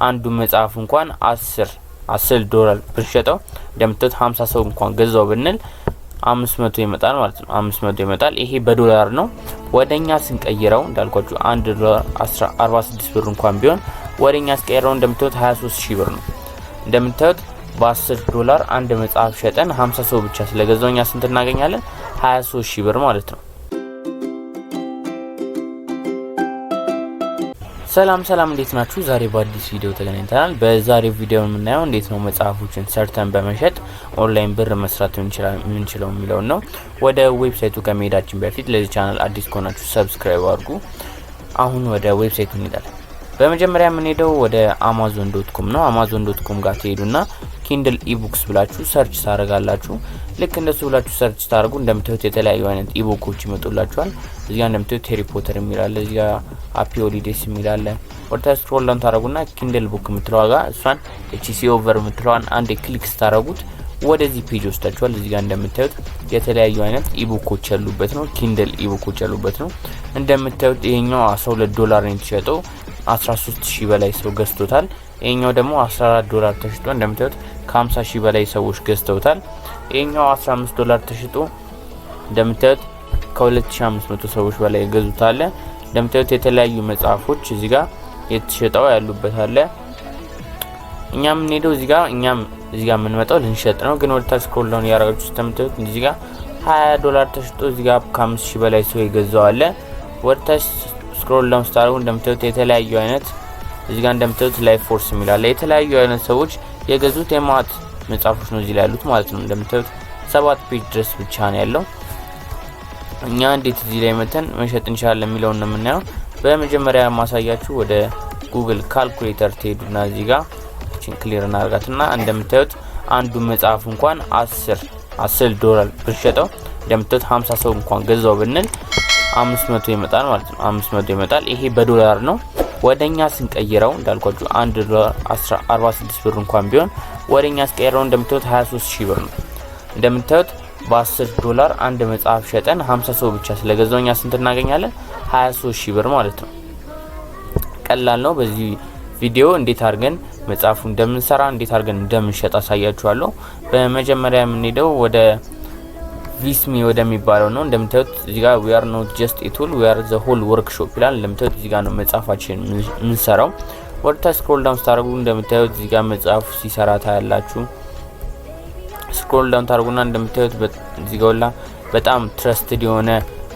አንዱ መጽሐፍ እንኳን 10 ዶላር ብርሸጠው እንደምትት 50 ሰው እንኳን ገዛው ብንል 500 ይመጣል ማለት ነው 500 ይመጣል ይሄ በዶላር ነው ወደኛ ስንቀይረው እንዳልኳችሁ 1 ዶላር 46 ብር እንኳን ቢሆን ወደኛ ስንቀይረው እንደምትት 23000 ብር ነው እንደምትት በ10 ዶላር አንድ መጽሐፍ ሸጠን 50 ሰው ብቻ ስለገዛውኛ ስንት እናገኛለን 23000 ብር ማለት ነው ሰላም እንዴት ናችሁ ዛሬ በአዲስ ቪዲዮ ተገናኝተናል በዛሬው ቪዲዮ የምናየው እንዴት ነው መጽሐፎችን ሰርተን በመሸጥ ኦንላይን ብር መስራት እንችላለን የሚለው ነው ወደ ዌብሳይቱ ከመሄዳችን በፊት ለዚህ ቻናል አዲስ ከሆናችሁ ሰብስክራይብ አድርጉ አሁን ወደ ዌብሳይቱ እንሄዳለን በመጀመሪያ የምንሄደው ወደ amazon.com ነው amazon.com ጋር ትሄዱና Kindle ebooks ብላችሁ ሰርች ታረጋላችሁ ልክ እንደሱ ብላችሁ ሰርች ታርጉ እንደምትሉት የተለያዩ አይነት ኢቡኮች ይመጡላችኋል እዚያ እንደምትሉት ሃሪ ፖተር የሚላል እዚያ upto የሚላል ወርታ ስክሮል ዳውን ታረጉና Kindle book የምትለዋጋ እሷን HC over የምትለዋን አንድ ክሊክ ስታረጉት ወደዚህ ፔጅ ወስዳችኋል እዚህ ጋር እንደምትሉት የተለያዩ አይነት ኢቡኮች ያሉበት ነው Kindle ኢቡኮች ያሉበት ነው እንደምትሉት ይሄኛው 12 ዶላር ነው የተሸጠው 13000 በላይ ሰው ገዝቶታል ይሄኛው ደግሞ 14 ዶላር ተሽጦ እንደምትሉት ከ50000 በላይ ሰዎች ገዝተውታል ይሄኛው 15 ዶላር ተሽጦ እንደምትሉት ከ2500 ሰዎች በላይ ገዙታል እንደምትሉት የተለያዩ መጽሐፎች እዚህ ጋር የተሸጠው ያሉበት አለ እኛም እንሄደው እዚህ ጋር ምን መጣው ልንሸጥ ነው ግን ወርታ ስክሮል ዳውን ያረጋችሁ እንደምትሉት እዚህ ጋር 20 ዶላር ተሽጦ እዚህ ጋር ከ5000 በላይ ሰው ይገዛው አለ ወርታ ስክሮል ዳውን ስታረጉ እንደምትሉት የተለያዩ አይነት እዚህ ጋር እንደምትሉት ላይፍ ፎርስ የሚላል የተለያዩ አይነት ሰዎች የገዙት የማት መጽሐፎች ነው እዚህ ላይ ያሉት ማለት ነው እንደምትሉት 7 ፔጅ ድረስ ብቻ ነው ያለው እኛ እንዴት እዚህ ላይ መተን መሸጥ እንችላለን የሚለው ነው የምናየው በመጀመሪያ ማሳያችሁ ወደ ጉግል ካልኩሌተር ትሄዱና እዚህ ጋር እቺን ክሊር እናርጋትና እንደምትሉት አንዱ መጽሐፍ እንኳን 10 ዶላር ብርሸጠው እንደምትሉት 50 ሰው እንኳን ገዛው ብንል 500 ይመጣል ማለት ነው 500 ይመጣል ይሄ በዶላር ነው ወደኛ ስንቀይረው እንዳልኳችሁ 1 ዶላር 46 ብር እንኳን ቢሆን ወደኛ ስንቀይረው እንደምትሉት 23000 ብር ነው እንደምትሉት በ10 ዶላር አንድ መጽሐፍ ሸጠን 50 ሰው ብቻ ስለገዛውኛ ስንት እናገኛለን 23000 ብር ማለት ነው ቀላል ነው በዚህ ቪዲዮ እንዴት አድርገን መጽሐፉን እንደምንሰራ እንዴት አድርገን እንደምንሸጥ አሳያችኋለሁ በመጀመሪያ የምንሄደው ወደ ቪስሚ ወደሚባለው ነው እንደምትሉት እዚህ ጋር we are not just a tool we are the whole workshop ይላል እንደምትሉት እዚህ ጋር ነው መጽሐፋችን ምንሰራው ወርታ ስክሮል ዳውን ታረጉ እንደምትሉት እዚህ ጋር መጽሐፉ ሲሰራ ታያላችሁ ስክሮል ዳውን ታረጉና እንደምትሉት እዚህ ጋር በጣም ትረስትድ የሆነ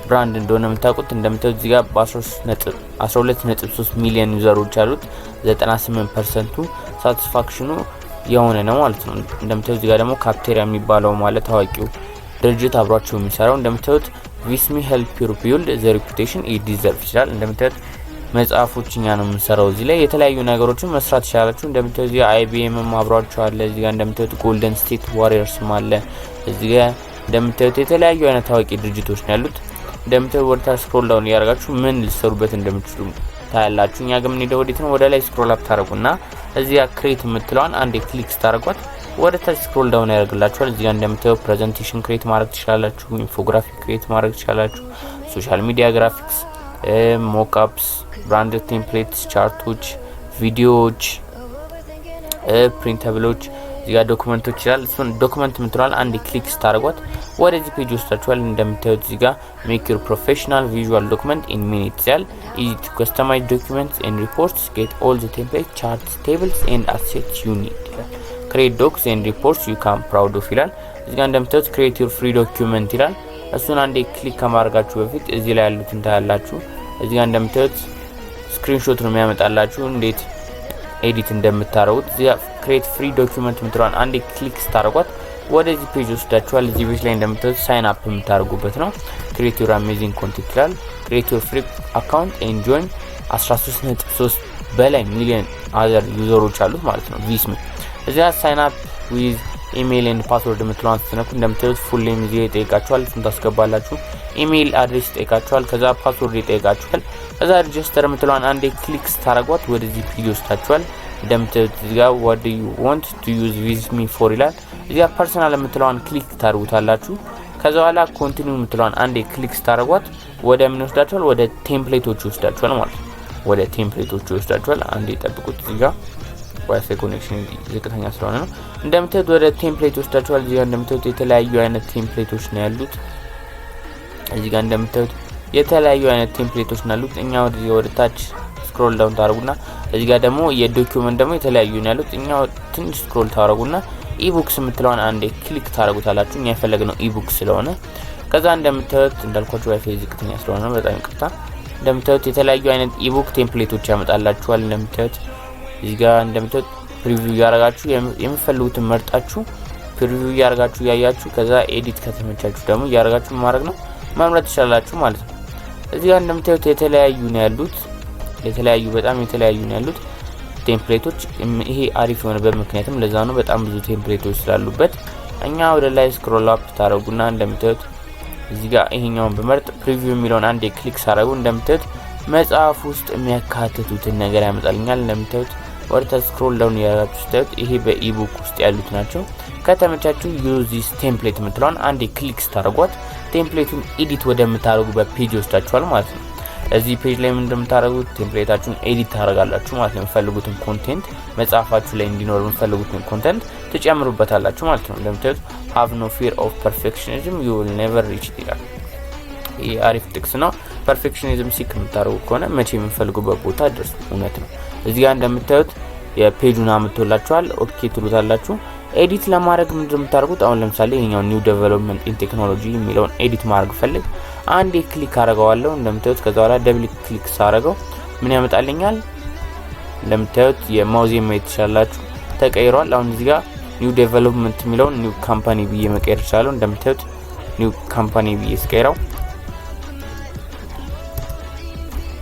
ብራንድ እንደሆነ የምታውቁት እንደምትሉት እዚህ ጋር በ12.3 ሚሊዮን ዩዘሮች አሉት 98% ሳቲስፋክሽኑ የሆነ ነው ማለት ነው እንደምትሉት እዚህ ጋር ደግሞ ካፕቴሪያ የሚባለው ማለት ታዋቂው ድርጅት አብራችሁ የሚሰራው እንደምትሉት ቪስሚ ሄልፕ ዩ ቢልድ ዘ ሬፑቴሽን ኢት ዲዘርቭስ ይላል እንደምትሉት መጽሐፎችኛ ነው የምንሰራው እዚህ ላይ የተለያዩ ነገሮችን መስራት ይችላልችሁ እንደምትሉት እዚህ IBM አብራችሁ አለ እዚህ ጋር እንደምትሉት ጎልደን ስቴት ዋሪየርስ ማለ እዚህ ጋር እንደምትሉት የተለያዩ አይነት ታዋቂ ድርጅቶች ነው ያሉት እንደምትሉት ወርታ ስክሮል ዳውን ያረጋችሁ ምን ልትሰሩበት እንደምትችሉ ታያላችሁ እኛ ግን እንደ ወዲት ነው ወደ ላይ ስክሮል አፕ ታረጉና እዚህ ጋር ክሬት የምትለዋን አንዴ ክሊክ ታረጓት ወደ ታች ስክሮል ዳውን ያደርግላችኋል እዚህ ጋር እንደምትሉት ፕሬዘንቴሽን ክሬት ማድረግ ትችላላችሁ ኢንፎግራፊክ ክሬት ማድረግ ትችላላችሁ ሶሻል ሚዲያ ግራፊክስ ሞክአፕስ ብራንድ ቴምፕሌትስ ቻርቶች ቪዲዮዎች ፕሪንተብሎች እዚህ ጋር ዶክመንቶች ይላል እሱን ዶክመንት የምትለዋል አንዴ ክሊክ ታረጓት ወደዚህ ፔጅ ወስዳችኋል እንደምትሉት እዚህ ጋር make your professional visual document in minutes ይላል easy to customize documents and reports get all the templates charts tables and assets you need create docs and reports you can proud of ይላል እዚህ ጋር እንደምትሉት create your free document ይላል እሱን አንዴ ክሊክ ከማድረጋችሁ በፊት እዚህ ላይ ያሉት እንታያላችሁ እዚህ ጋር እንደምትሉት ስክሪንሾት ነው የሚያመጣላችሁ እንዴት ኤዲት እንደምታረጉት እዚህ create free document ምትራን አንዴ ክሊክ ስታረጓት ወደዚህ ፔጅ ወስዳችኋል እዚህ ፔጅ ላይ እንደምትሉት ሳይን አፕ የምታረጉበት ነው create your amazing content ይላል create your free account and join 13.3 በላይ ሚሊዮን አዘር ዩዘሮች አሉት ማለት ነው ቪስሚ እዚያ ሳይን አፕ ዊዝ ኢሜል ኤንድ ፓስወርድ ምትሏን ስትነኩ እንደምትሉት ፉል ኔም እዚህ ይጠይቃችኋል እሱን ታስገባላችሁ ኢሜል አድሬስ ይጠይቃችኋል ከዛ ፓስወርድ ይጠይቃችኋል ከዛ ሬጂስተር ምትሏን አንዴ ክሊክ ስታረጓት ወደዚህ ፔጅ ወስዳችኋል እንደምትሉት እዚህ ጋር what do you want to use with me for ይላል እዚያ ፐርሰናል ምትሏን ክሊክ ታርጉታላችሁ ከዛ በኋላ ኮንቲኒው ምትሏን አንዴ ክሊክ ስታረጓት ወደ ምን ወስዳችኋል ወደ ቴምፕሌቶች ወስዳችኋል ማለት ነው ወደ ቴምፕሌቶች ወስዳችኋል አንዴ ጠብቁት እዚህ ጋር ዋይፋይ ኮኔክሽን ዝቅተኛ ስለሆነ ነው። እንደምታዩት ወደ ቴምፕሌት ወስዳችኋል። እዚህ ጋር እንደምታዩት የተለያዩ አይነት ቴምፕሌቶች ነው ያሉት። እዚህ ጋር እንደምታዩት የተለያዩ አይነት ቴምፕሌቶች ነው ያሉት። እኛ ወደ ታች ስክሮል ዳውን ታረጉና እዚህ ጋር ደግሞ የዶክዩመንት ደግሞ የተለያዩ ነው ያሉት። እኛ ትንሽ ስክሮል ታረጉና ኢቡክስ የምትለውን አንዴ ክሊክ ታረጉታላችሁ። እኛ የፈለግነው ኢቡክስ ስለሆነ ከዛ እንደምታዩት እንዳልኳችሁ ዋይፋይ ዝቅተኛ ስለሆነ ነው በጣም ይቅርታ። እንደምታዩት የተለያዩ አይነት ኢቡክ ቴምፕሌቶች ያመጣላችኋል። እንደምታዩት እዚህ ጋር እንደምታዩት ፕሪቪው ያረጋችሁ የምትፈልጉትን መርጣችሁ ፕሪቪው ያረጋችሁ ያያችሁ ከዛ ኤዲት ከተመቻችሁ ደግሞ ያረጋችሁ ማድረግ ነው መምረጥ ትችላላችሁ ማለት ነው። እዚህ ጋር እንደምታዩት የተለያዩ ነው ያሉት። የተለያዩ በጣም የተለያዩ ነው ያሉት ቴምፕሌቶች። ይሄ አሪፍ የሆነበት ምክንያቱም ለዛ ነው በጣም ብዙ ቴምፕሌቶች ስላሉበት። እኛ ወደ ላይ ስክሮል አፕ ታረጉና እንደምታዩት እዚህ ጋር ይሄኛውን በመርጥ ፕሪቪው የሚለውን አንዴ ክሊክ ሳረጉ እንደምታዩት መጽሐፍ ውስጥ የሚያካትቱትን ነገር ያመጣልኛል። እንደምታዩት ወደ ስክሮል ዳውን ያያችሁ ስታዩት ይሄ በኢቡክ ውስጥ ያሉት ናቸው። ከተመቻችሁ ዩዝ ዚስ ቴምፕሌት የምትለውን አንዴ ክሊክ ስታረጓት ቴምፕሌቱን ኤዲት ወደምታረጉበት ፔጅ ወስዳችኋል ማለት ነው። እዚህ ፔጅ ላይ ምን እንደምታረጉት ቴምፕሌታችሁን ኤዲት ታረጋላችሁ ማለት ነው። የምትፈልጉትን ኮንቴንት መጽሐፋችሁ ላይ እንዲኖር የምትፈልጉትን ኮንቴንት ትጨምሩበታላችሁ ማለት ነው። እንደምታዩት have no fear of perfectionism you will never reach ይላል። ይሄ አሪፍ ጥቅስ ነው። ፐርፌክሽኒዝም ሲክ የምታረጉ ከሆነ መቼ የምትፈልጉበት ቦታ ድረሱ። እውነት ነው። እዚህ ጋር እንደምታዩት የፔጁን አምጥቶላችኋል። ኦኬ ትሉታላችሁ። ኤዲት ለማድረግ ምን እንደምታረጉት አሁን ለምሳሌ ይሄኛው ኒው ዴቨሎፕመንት ኢን ቴክኖሎጂ የሚለውን ኤዲት ማድረግ ፈልግ አንዴ ክሊክ አረጋዋለሁ። እንደምታዩት ከዛ በኋላ ደብል ክሊክ ሳረጋው ምን ያመጣልኛል? እንደምታዩት የማውዝ ማየት ትችላላችሁ ተቀይሯል። አሁን እዚህ ጋር ኒው ዴቨሎፕመንት የሚለውን ኒው ካምፓኒ ብዬ መቀየር ይችላል። እንደምታዩት ኒው ካምፓኒ ብዬ ስቀይራው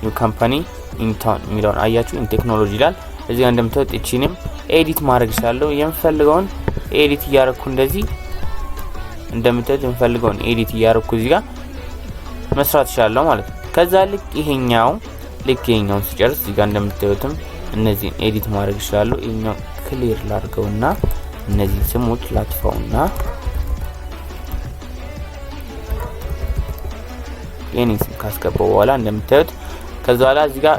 ኒው ካምፓኒ ኢን ታውን የሚለውን አያችሁ ኢን ቴክኖሎጂ ይላል። እዚህ ጋር እንደምታዩት እቺንም ኤዲት ማድረግ ይችላል። የምፈልገውን ኤዲት እያረኩ እንደዚህ እንደምታዩት የምፈልገውን ኤዲት እያረኩ እዚህ ጋር መስራት ይችላል ማለት ነው። ከዛ ልክ ይሄኛውን ሲጨርስ እዚህ ጋር እንደምታዩትም እነዚህን ኤዲት ማድረግ ይችላል። ይሄኛው ክሊር ላድርገውና እነዚህ ስሞች ላጥፋውና የኔን ስም ካስገባው በኋላ እንደምታዩት ከዛ በኋላ እዚህ ጋር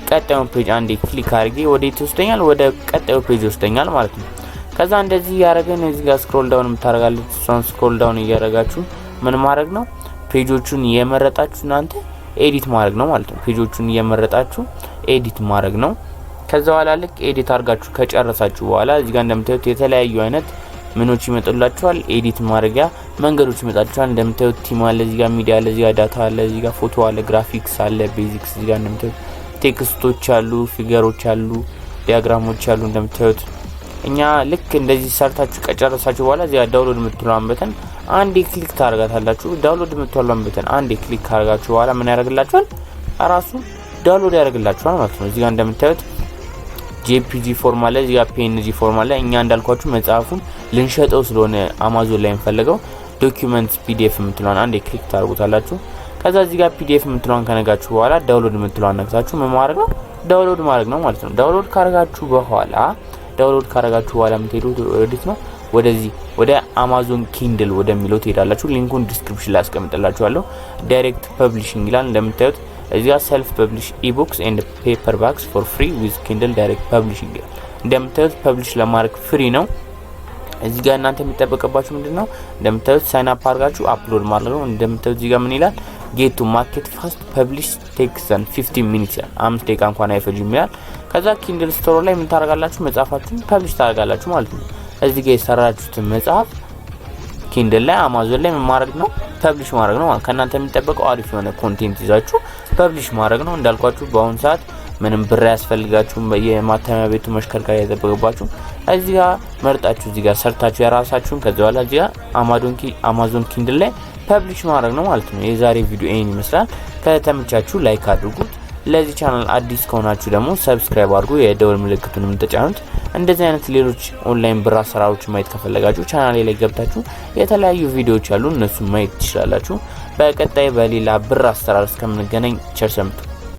ቀጣዩ ፔጅ አንዴ ክሊክ አድርጌ ወዴት ይወስደኛል? ወደ ቀጣዩ ፔጅ ይወስደኛል ማለት ነው። ከዛ እንደዚህ ያረጋን እዚህ ጋር ስክሮል ዳውን የምታረጋሉት እሷን ስክሮል ዳውን እያረጋችሁ ምን ማድረግ ነው? ፔጆቹን እየመረጣችሁ እናንተ ኤዲት ማድረግ ነው ማለት ነው። ፔጆቹን እየመረጣችሁ ኤዲት ማድረግ ነው። ከዛ በኋላ ልክ ኤዲት አድርጋችሁ ከጨረሳችሁ በኋላ እዚህ ጋር እንደምታዩት የተለያዩ አይነት ምኖች ይመጡላችኋል። ኤዲት ማድረጊያ መንገዶች ይመጣላችኋል። እንደምታዩት ቲም አለ፣ እዚህ ጋር ሚዲያ አለ፣ እዚህ ጋር ዳታ አለ፣ እዚህ ጋር ፎቶ አለ፣ ግራፊክስ አለ፣ ቤዚክስ እዚህ ጋር እንደምታዩት ቴክስቶች አሉ፣ ፊገሮች አሉ፣ ዲያግራሞች አሉ። እንደምታዩት እኛ ልክ እንደዚህ ሰርታችሁ ከጨረሳችሁ በኋላ እዚህ ጋር ዳውንሎድ የምትሏን በተን አንዴ ክሊክ ታረጋታላችሁ። ዳውንሎድ የምትሏን በተን አንዴ ክሊክ ካረጋችሁ በኋላ ምን ያደርግላችኋል? ራሱ ዳውንሎድ ያደርግላችኋል ማለት ነው። እዚህ ጋር እንደምታዩት ጄፒጂ ፎርማት ላይ እዚህ ጋር ፒኤንጂ ፎርማት ላይ እኛ እንዳልኳችሁ መጽሐፉን ልንሸጠው ስለሆነ አማዞን ላይ እንፈልገው ዶክዩመንት ፒዲኤፍ የምትሏን አንዴ ክሊክ ታረጉታላችሁ። ከዛ እዚህ ጋር ፒዲኤፍ የምትሏን ከነጋችሁ በኋላ ዳውንሎድ የምትሏን ነክታችሁ ምን ማድረግ ነው? ዳውንሎድ ማድረግ ነው ማለት ነው። ዳውንሎድ ካረጋችሁ በኋላ የምትሄዱት ወዴት ነው? ወደዚህ ወደ አማዞን ኪንድል ወደሚለው ትሄዳላችሁ። ሊንኩን ዲስክሪፕሽን ላይ አስቀምጥላችኋለሁ። ዳይሬክት ፐብሊሺንግ ይላል። እንደምታዩት እዚህ ጋር ሰልፍ ፐብሊሽ ኢቡክስ ኤንድ ፔፐርባክስ ፎር ፍሪ ዊዝ ኪንድል ዳይሬክት ፐብሊሺንግ ይላል። እንደምታዩት ፐብሊሽ ለማድረግ ፍሪ ነው። እዚህ ጋር እናንተ የሚጠበቅባችሁ ምንድነው? እንደምታዩት ሳይን አፕ አድርጋችሁ አፕሎድ ማድረግ ነው። እንደምታዩት እዚህ ጋር ምን ይላል? ጌት ቱ ማርኬት ፋስት ፐብሊሽ ቴክስ 15 ሚኒትስ ይላል። 5 ደቂቃ እንኳን አይፈጅም ይላል። ከዛ ኪንድል ስቶር ላይ ምን ታረጋላችሁ? መጽሐፋችሁን ፐብሊሽ ታረጋላችሁ ማለት ነው። እዚህ ጋር የሰራችሁትን መጽሐፍ ኪንድል ላይ አማዞን ላይ ምን ማድረግ ነው? ፐብሊሽ ማድረግ ነው። ከናንተ የሚጠበቀው አሪፍ የሆነ ኮንቴንት ይዛችሁ ፐብሊሽ ማድረግ ነው። እንዳልኳችሁ በአሁን ሰዓት ምንም ብር ያስፈልጋችሁም የማተሚያ ቤቱ መሽከርከሪያ ያጠበቅባችሁ እዚህ ጋር መርጣችሁ እዚህ ጋር ሰርታችሁ የራሳችሁን ከዛ በኋላ እዚህ ጋር አማዞን ኪንድል ላይ ፐብሊሽ ማድረግ ነው ማለት ነው። የዛሬ ቪዲዮ ይሄን ይመስላል። ከተመቻችሁ ላይክ አድርጉት። ለዚህ ቻናል አዲስ ከሆናችሁ ደግሞ ሰብስክራይብ አድርጉ፣ የደወል ምልክቱንም ተጫኑት። እንደዚህ አይነት ሌሎች ኦንላይን ብር አሰራሮች ማየት ከፈለጋችሁ ቻናሌ ላይ ገብታችሁ የተለያዩ ቪዲዮዎች አሉ፣ እነሱን ማየት ትችላላችሁ። በቀጣይ በሌላ ብር አሰራር እስከምንገናኝ ቸር ሰንብቱ።